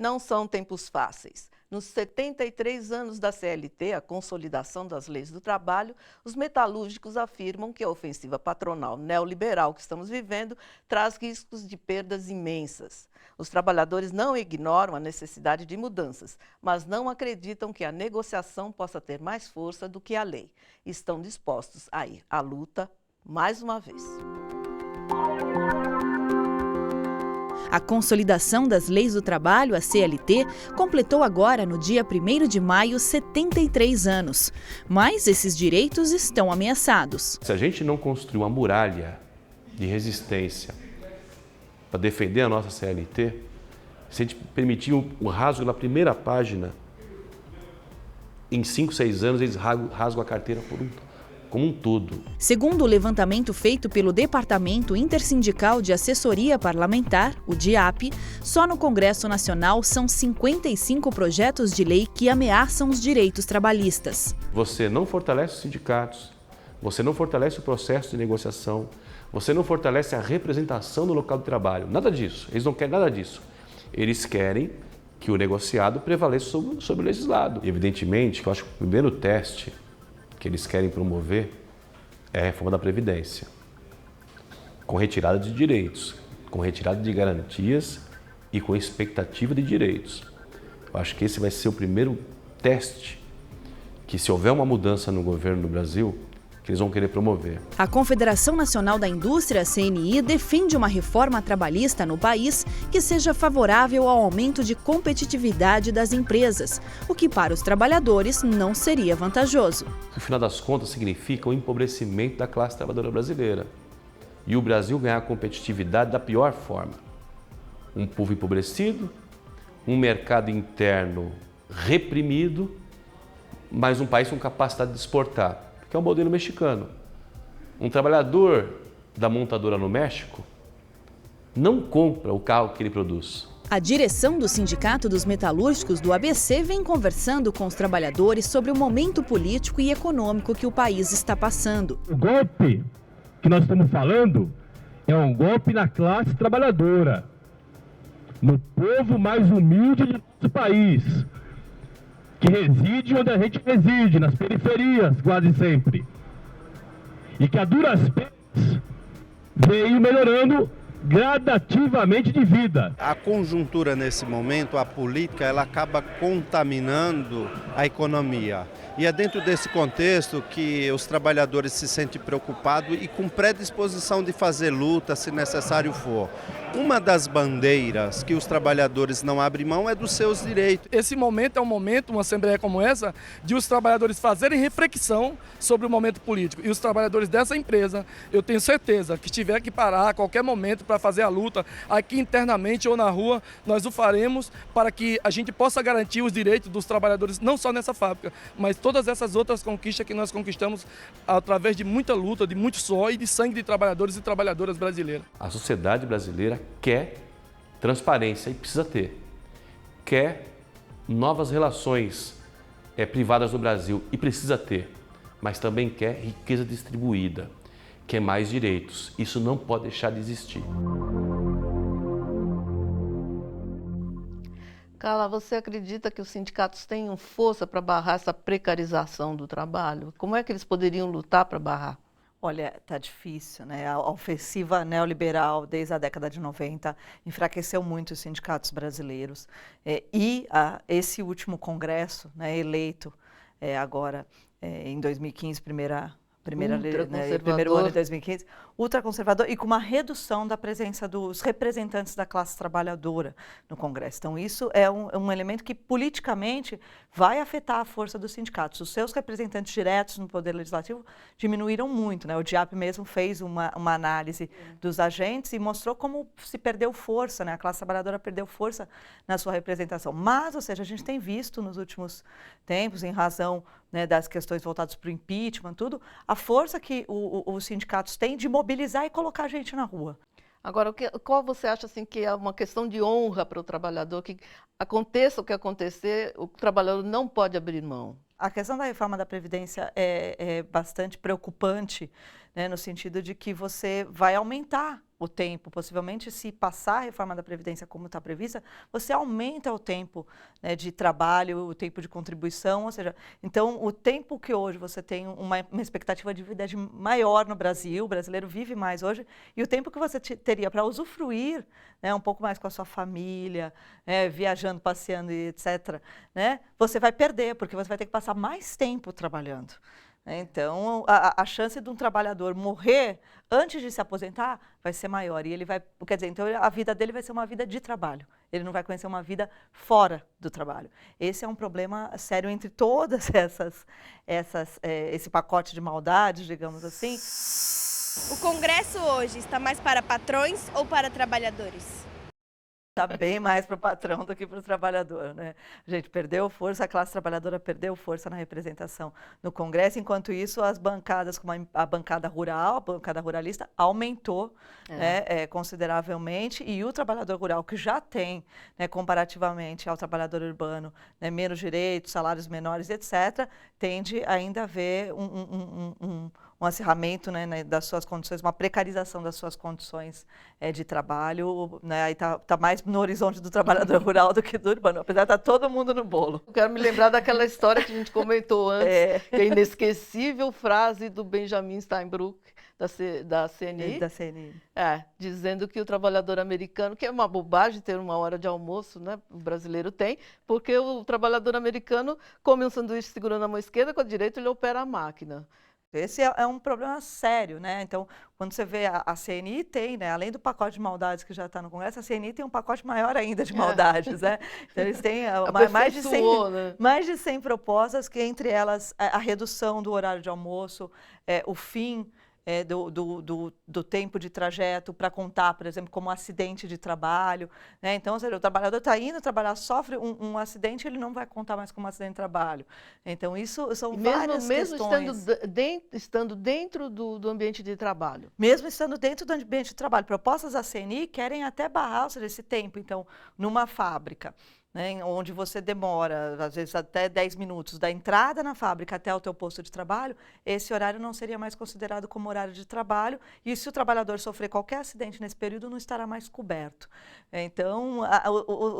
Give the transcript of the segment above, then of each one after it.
Não são tempos fáceis. Nos 73 anos da CLT, a consolidação das leis do trabalho, os metalúrgicos afirmam que a ofensiva patronal neoliberal que estamos vivendo traz riscos de perdas imensas. Os trabalhadores não ignoram a necessidade de mudanças, mas não acreditam que a negociação possa ter mais força do que a lei. Estão dispostos a ir à luta mais uma vez. A Consolidação das Leis do Trabalho, a CLT, completou agora, no dia 1º de maio, 73 anos. Mas esses direitos estão ameaçados. Se a gente não construir uma muralha de resistência para defender a nossa CLT, se a gente permitir um rasgo na primeira página, em 5, 6 anos eles rasgam a carteira como um todo. Segundo o levantamento feito pelo Departamento Intersindical de Assessoria Parlamentar, o DIAP, só no Congresso Nacional são 55 projetos de lei que ameaçam os direitos trabalhistas. Você não fortalece os sindicatos, você não fortalece o processo de negociação, você não fortalece a representação no local de trabalho. Nada disso, eles não querem nada disso. Eles querem que o negociado prevaleça sobre o legislado. E, evidentemente, que eu acho que o primeiro teste que eles querem promover é a reforma da Previdência, com retirada de direitos, com retirada de garantias e com expectativa de direitos. Eu acho que esse vai ser o primeiro teste que, se houver uma mudança no governo do Brasil, que eles vão querer promover. A Confederação Nacional da Indústria, CNI, defende uma reforma trabalhista no país que seja favorável ao aumento de competitividade das empresas, o que para os trabalhadores não seria vantajoso. No final das contas, significa o empobrecimento da classe trabalhadora brasileira. E o Brasil ganhar competitividade da pior forma. Um povo empobrecido, um mercado interno reprimido, mas um país com capacidade de exportar, que é o modelo mexicano. Um trabalhador da montadora no México não compra o carro que ele produz. A direção do Sindicato dos Metalúrgicos do ABC vem conversando com os trabalhadores sobre o momento político e econômico que o país está passando. O golpe que nós estamos falando é um golpe na classe trabalhadora, no povo mais humilde do nosso país, que reside onde a gente reside, nas periferias, quase sempre. E que a duras penas veio melhorando gradativamente de vida. A conjuntura nesse momento, a política, ela acaba contaminando a economia. E é dentro desse contexto que os trabalhadores se sentem preocupados e com predisposição de fazer luta, se necessário for. Uma das bandeiras que os trabalhadores não abrem mão é dos seus direitos. Esse momento é um momento, uma assembleia como essa, de os trabalhadores fazerem reflexão sobre o momento político. E os trabalhadores dessa empresa, eu tenho certeza que tiver que parar a qualquer momento para fazer a luta, aqui internamente ou na rua, nós o faremos para que a gente possa garantir os direitos dos trabalhadores, não só nessa fábrica, mas todas essas outras conquistas que nós conquistamos através de muita luta, de muito suor e de sangue de trabalhadores e trabalhadoras brasileiras. A sociedade brasileira quer transparência e precisa ter. Quer novas relações privadas no Brasil e precisa ter. Mas também quer riqueza distribuída, quer mais direitos. Isso não pode deixar de existir. Carla, você acredita que os sindicatos tenham força para barrar essa precarização do trabalho? Como é que eles poderiam lutar para barrar? Olha, está difícil, né? A ofensiva neoliberal, desde a década de 90, enfraqueceu muito os sindicatos brasileiros. Esse último congresso, né, eleito agora em 2015, primeiro ano de 2015, ultraconservador e com uma redução da presença dos representantes da classe trabalhadora no Congresso. Então, isso é um elemento que politicamente vai afetar a força dos sindicatos. Os seus representantes diretos no Poder Legislativo diminuíram muito, né? O DIAP mesmo fez uma análise dos agentes e mostrou como se perdeu força, né? A classe trabalhadora perdeu força na sua representação. Mas, ou seja, a gente tem visto nos últimos tempos, em razão, né, das questões voltadas para o impeachment, tudo, a força que os sindicatos têm de mobilizar e colocar a gente na rua. Agora, qual você acha assim, que é uma questão de honra para o trabalhador, que aconteça o que acontecer, o trabalhador não pode abrir mão? A questão da reforma da Previdência é bastante preocupante, né, no sentido de que você vai aumentar o tempo, possivelmente se passar a reforma da Previdência como está prevista, você aumenta o tempo, né, de trabalho, o tempo de contribuição, ou seja, então o tempo que hoje você tem uma expectativa de vida maior no Brasil, o brasileiro vive mais hoje, e o tempo que você teria para usufruir, né, um pouco mais com a sua família, viajando, passeando e etc., né, você vai perder, porque você vai ter que passar mais tempo trabalhando. Então, a chance de um trabalhador morrer antes de se aposentar vai ser maior. E ele vai, quer dizer, então a vida dele vai ser uma vida de trabalho. Ele não vai conhecer uma vida fora do trabalho. Esse é um problema sério entre todas esse pacote de maldades, digamos assim. O Congresso hoje está mais para patrões ou para trabalhadores? Está bem mais para o patrão do que para o trabalhador, né? A gente perdeu força, a classe trabalhadora perdeu força na representação no Congresso, enquanto isso as bancadas, como a bancada rural, a bancada ruralista, aumentou consideravelmente, e o trabalhador rural, que já tem, né, comparativamente ao trabalhador urbano, né, menos direitos, salários menores, etc., tende ainda a haver um acirramento, né, das suas condições, uma precarização das suas condições de trabalho, né, aí tá mais no horizonte do trabalhador rural do que do urbano, apesar de estar todo mundo no bolo. Eu quero me lembrar daquela história que a gente comentou antes, que é a inesquecível frase do Benjamin Steinbrück, da CNI. Da CNI. Dizendo que o trabalhador americano, que é uma bobagem ter uma hora de almoço, né, o brasileiro tem, porque o trabalhador americano come um sanduíche segurando a mão esquerda, com a direita ele opera a máquina. Esse é um problema sério, né? Então, quando você vê a CNI tem, né, além do pacote de maldades que já está no Congresso, a CNI tem um pacote maior ainda de maldades, né? Então, eles têm mais de 100 propostas, que entre elas a redução do horário de almoço, o fim do tempo de trajeto para contar, por exemplo, como acidente de trabalho, né? Então, ou seja, o trabalhador está indo trabalhar, sofre um acidente, ele não vai contar mais como acidente de trabalho. Então, isso são várias questões. Mesmo estando dentro do ambiente de trabalho. Mesmo estando dentro do ambiente de trabalho. Propostas da CNI querem até barrar, ou seja, esse tempo. Então, numa fábrica, né, onde você demora, às vezes, até 10 minutos da entrada na fábrica até o teu posto de trabalho, esse horário não seria mais considerado como horário de trabalho, e se o trabalhador sofrer qualquer acidente nesse período, não estará mais coberto. Então,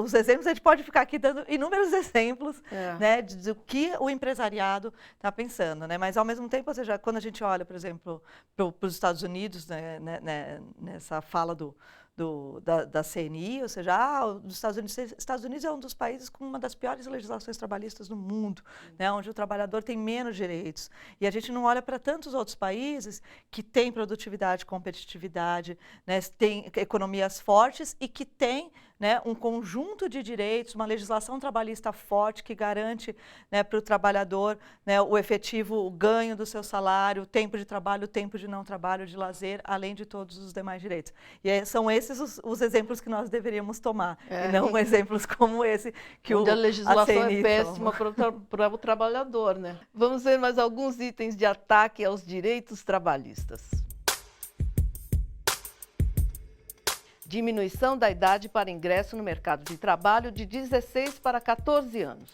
os exemplos, a gente pode ficar aqui dando inúmeros exemplos, né, do que o empresariado está pensando, né? Mas, ao mesmo tempo, ou seja, quando a gente olha, por exemplo, para os Estados Unidos, né, nessa fala da CNI, ou seja, os Estados Unidos é um dos países com uma das piores legislações trabalhistas no mundo, né, onde o trabalhador tem menos direitos. E a gente não olha para tantos outros países que têm produtividade, competitividade, né, têm economias fortes e que têm, né, um conjunto de direitos, uma legislação trabalhista forte que garante, né, para o trabalhador, né, o efetivo ganho do seu salário, tempo de trabalho, tempo de não trabalho, de lazer, além de todos os demais direitos. E são esses os exemplos que nós deveríamos tomar, e não exemplos como esse que onde a legislação é péssima para o trabalhador, né? Vamos ver mais alguns itens de ataque aos direitos trabalhistas. Diminuição da idade para ingresso no mercado de trabalho de 16 para 14 anos.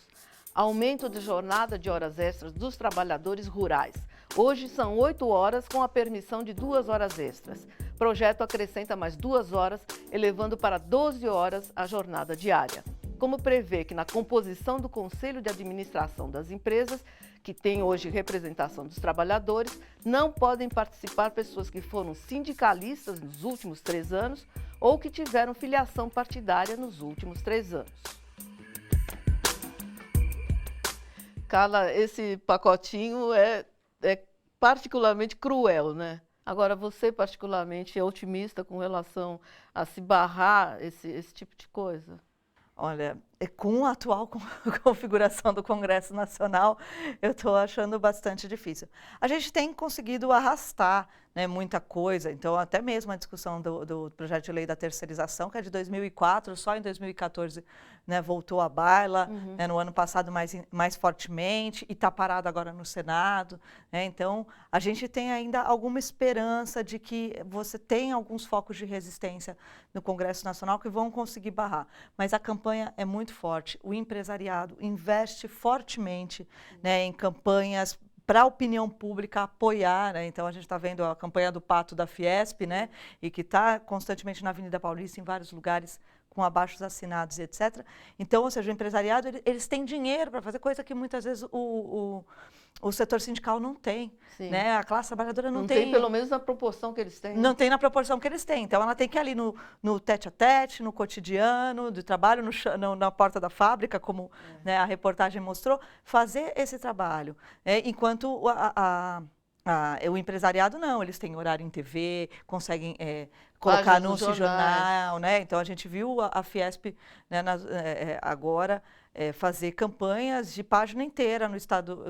Aumento de jornada de horas extras dos trabalhadores rurais. Hoje são 8 horas com a permissão de 2 horas extras. Projeto acrescenta mais 2 horas, elevando para 12 horas a jornada diária. Como prevê que na composição do Conselho de Administração das empresas, que tem hoje representação dos trabalhadores, não podem participar pessoas que foram sindicalistas nos últimos 3 anos ou que tiveram filiação partidária nos últimos 3 anos. Carla, esse pacotinho é particularmente cruel, né? Agora, você particularmente é otimista com relação a se barrar esse tipo de coisa? Olha, com a atual configuração do Congresso Nacional, eu estou achando bastante difícil. A gente tem conseguido arrastar, né, muita coisa, então até mesmo a discussão do projeto de lei da terceirização, que é de 2004, só em 2014, né, voltou à baila, né, no ano passado mais fortemente, e está parado agora no Senado, né? Então, a gente tem ainda alguma esperança de que você tem alguns focos de resistência no Congresso Nacional que vão conseguir barrar, mas a campanha é muito forte, o empresariado investe fortemente, né, em campanhas para a opinião pública apoiar, né? Então a gente está vendo a campanha do Pato da Fiesp, né? E que está constantemente na Avenida Paulista, em vários lugares, com abaixos assinados e etc. Então, ou seja, o empresariado, eles têm dinheiro para fazer coisa que muitas vezes o setor sindical não tem, né? A classe trabalhadora não tem. Não tem pelo menos na proporção que eles têm. Não tem na proporção que eles têm. Então, ela tem que ir ali no tete-a-tete, no cotidiano, do trabalho, na porta da fábrica, como né, a reportagem mostrou, fazer esse trabalho. Enquanto o empresariado não, eles têm horário em TV, conseguem colocar anúncio em jornal, né? Então a gente viu a Fiesp, né, agora fazer campanhas de página inteira no estado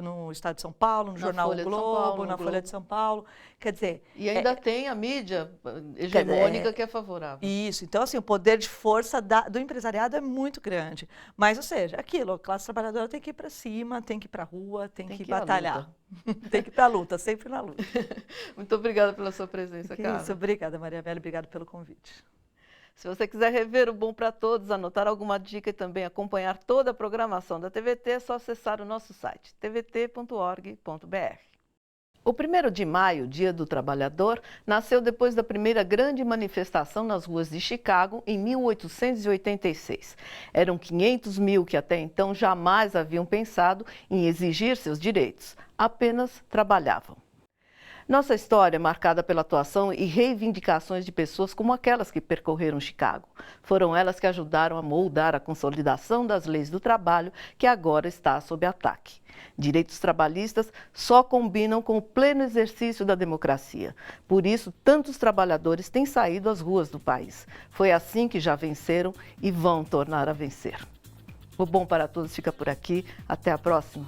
de São Paulo, no jornal O Globo, na Folha de São Paulo. Quer dizer, e ainda tem a mídia hegemônica que é favorável. Isso. Então, assim, o poder de força do empresariado é muito grande. Mas, ou seja, aquilo, a classe trabalhadora tem que ir para cima, tem que ir para a rua, tem que batalhar. Tem que ir para a luta, sempre na luta. Muito obrigada pela sua presença, Carla. Isso, obrigada, Maria Amélia, obrigada pelo convite. Se você quiser rever o Bom para Todos, anotar alguma dica e também acompanhar toda a programação da TVT, é só acessar o nosso site, tvt.org.br. O 1º de maio, Dia do Trabalhador, nasceu depois da primeira grande manifestação nas ruas de Chicago, em 1886. Eram 500 mil que até então jamais haviam pensado em exigir seus direitos, apenas trabalhavam. Nossa história é marcada pela atuação e reivindicações de pessoas como aquelas que percorreram Chicago. Foram elas que ajudaram a moldar a consolidação das leis do trabalho, que agora está sob ataque. Direitos trabalhistas só combinam com o pleno exercício da democracia. Por isso, tantos trabalhadores têm saído às ruas do país. Foi assim que já venceram e vão tornar a vencer. O Bom para Todos fica por aqui. Até a próxima.